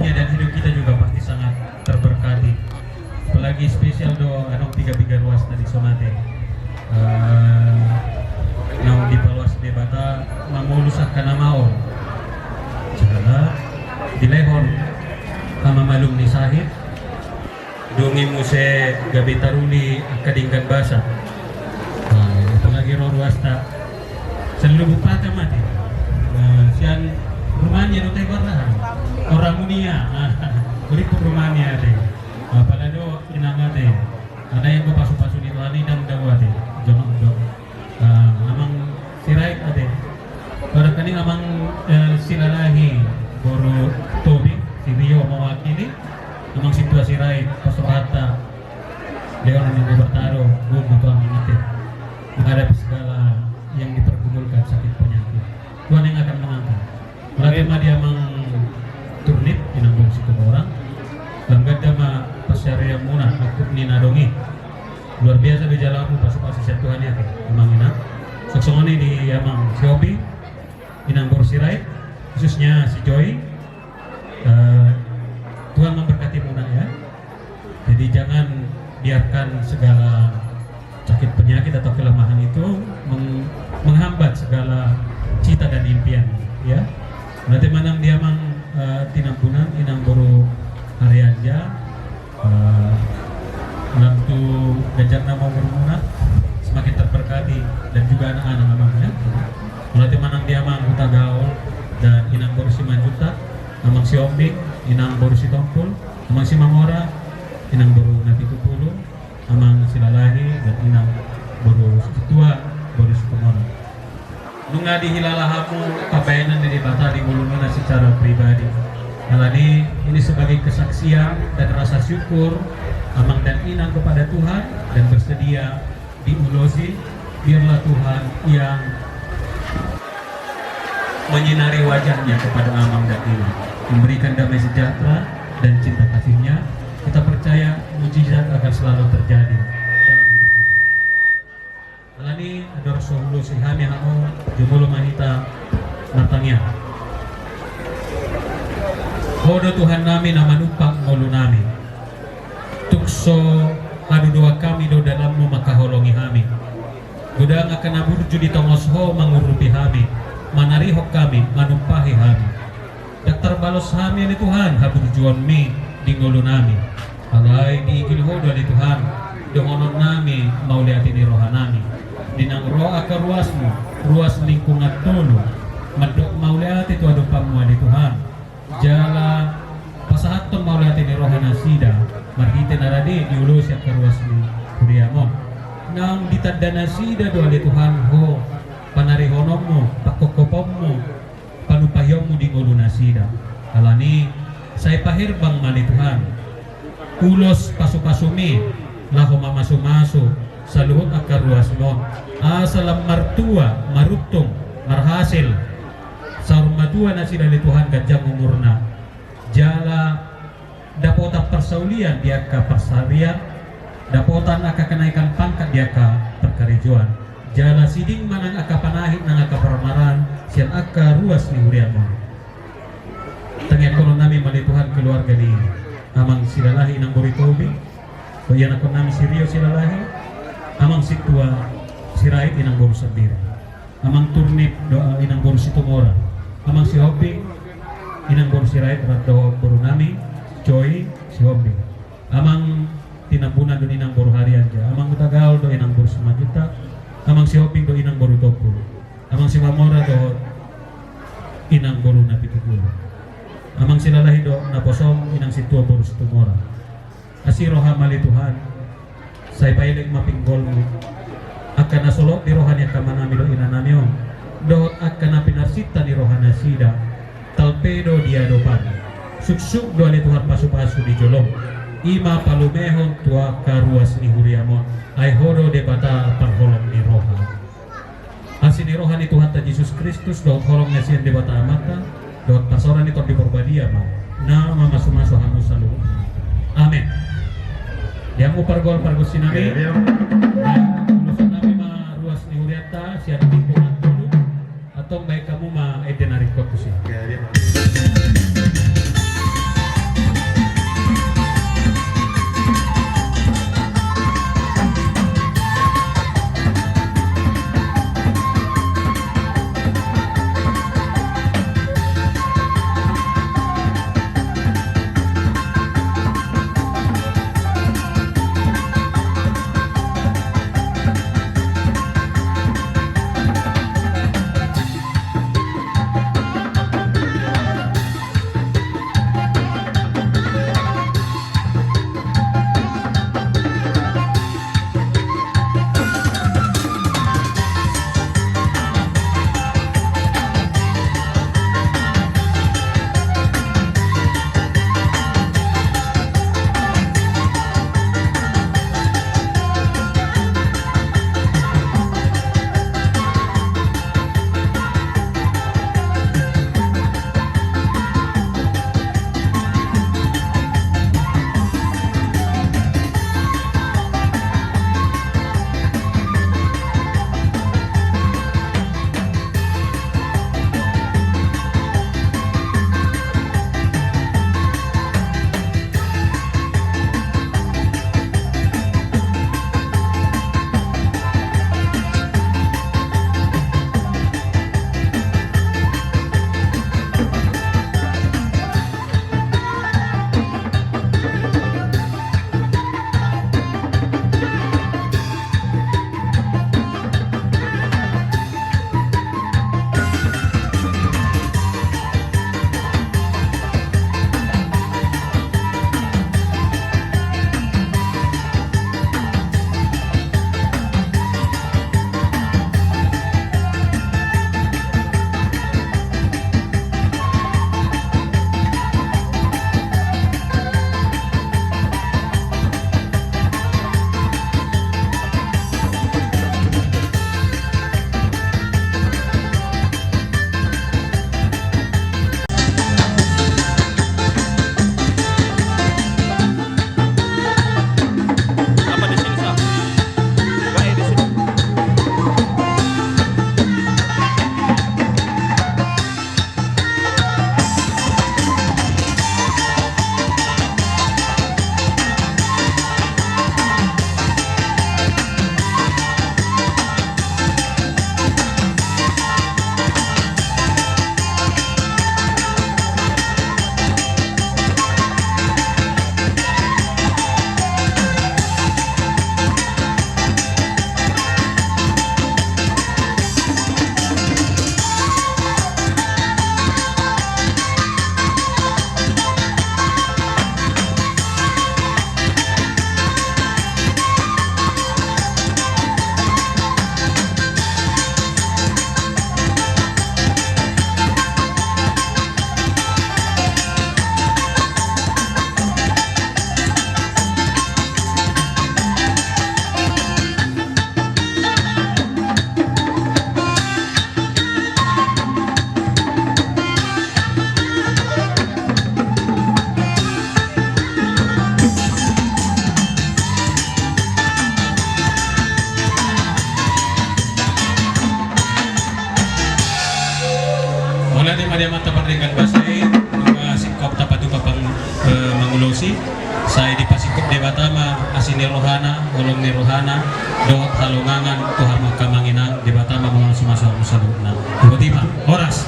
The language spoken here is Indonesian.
dunia dan hidup kita juga pasti sangat terberkati. Apalagi spesial anong tiga ruas tadi sonate. Nang di paluas debata mamulusak ka na mao. Jala dilehon kama malum ni sahid. Dungi mo se gabi taruli kadinggan basa. Apalagi ruas ta selubuk patah mati. Sian rumahnya no tebar lah. Orang dunia, berikut rumahnya deh. Palado inangate. Ada yang pasu-pasu di tuani dan dawate. Jonok jok. Amang sirait ade. Pada kani amang silalahi boru tobi si Rio mewakili. Amang situasi sirait pasurata. Leon yang bertaruh gugu tuang ini menghadapi segala yang dipergumulkan sakit penyakit. Tuhan yang akan mengangkat. Bagaimana dia turnip inanggung situ orang. Langgad dama pasyariah munah akut ni nadongi. Luar biasa berjalan pasuk-pasuk Tuhan ya. Amang ina. Saksongoni di amang Siobi inang borsirai khususnya si Joy. Tuhan memberkati munah ya. Jadi jangan biarkan segala sakit penyakit atau kelemahan itu menghambat segala cita dan impian ya. Nanti manang dia mang tinampunan inang boru harianja lamtu gajah nama bermunah semakin terberkati dan juga anak-anak amangnya. Nanti manang dia mang huta gaul dan inang boru si manjuta, amang si ombing, inang boru si tompul, amang si mamora, inang boru nabi tupulu, amang si lalahi dan inang boru si tua, boru si tumora. Nunga dihilalahamu kabayanan dari bata di mulungan secara pribadi. Alani ini sebagai kesaksian dan rasa syukur amang dan inang kepada Tuhan dan bersedia diulosi. Biarlah Tuhan yang menyinari wajahnya kepada amang dan inang, memberikan damai sejahtera dan cinta kasihnya. Kita percaya mujizat akan selalu terjadi dalam hidup kita. Alani ador sohulu sihami hamo jumulu manita natangnya. Hodo Tuhan nami nama numpang ngolu nami. Tukso hadu doa kami do dalammu maka holongi hami. Gudang akan aburju di tongosho mengurupi hami. Manarihok kami manumpahi hami. Daktar balos hami ni Tuhan haburjuan mi di ngolu nami. Alay di igil hodo ni Tuhan dongonon nami mauliati ni rohanami. Dinang roa ka ruasmu ruas lingkungan tulu. Madok mauliati tu adu pamua ni Tuhan. Jala pasahaton mauliati ni rohana sida. Marhite naradi diulus yang karuas ni kuriamo. Nang ditandana sida doa ni Tuhan ho panarihonommu pakokopommu panupahyommu di ngulu nasida. Alani saya pahirbang mali Tuhan. Ulos pasu-pasumi laho mamasu-masu saluhut akar ruasmo asalam martua marutung marhasil sarmatua nasida li Tuhan gajang umurna jala dapota persaulian dia ka persarian dapotan aka kenaikan pangkat dia ka perkarijuan jala siding manang aka panahit nang aka permaran sian aka ruas ni huriamo tengah kolon nami mali Tuhan keluarga ni amang silalahi nang boritobi bayan ako nami si Rio silalahi amang si tua sirait inang boru sabir amang turnip doa inang boru si tumora amang si hobi inang boru sirait atau boru nami Joy si hobi amang tinambunan do inang boru harianja amang utagaul do inang boru 5 juta amang si hobi do inang boru 20 amang si mamora do inang boru na 70 amang si lalahi do naposom inang si tua boru si tumora asiroha mali Tuhan saya pailing mapinggol mo akan nasolok di rohani kamanami do inanamyo do akan napinarsita ni rohana sida talpedo dia dopan suksuk do ni Tuhan pasu-pasu di jolong ima palumehon tua karuas ni huriamon ay hodo de bata parholong ni roha asini rohani Tuhan ta Yesus Kristus do holong nasian de bata mata do pasoran itu di porbadia ma na mamasu-masu hamu salu amin. Yang upar gol pargusin nami, lulusan nami ma ruas ni huriata siapa lingkungan dulu atau baik kamu ma edenari kotus ya. olong ni rohana dot halongangan Tuhan makamanginang di batama mga sumasaw sa luna. Tiba-tiba, oras.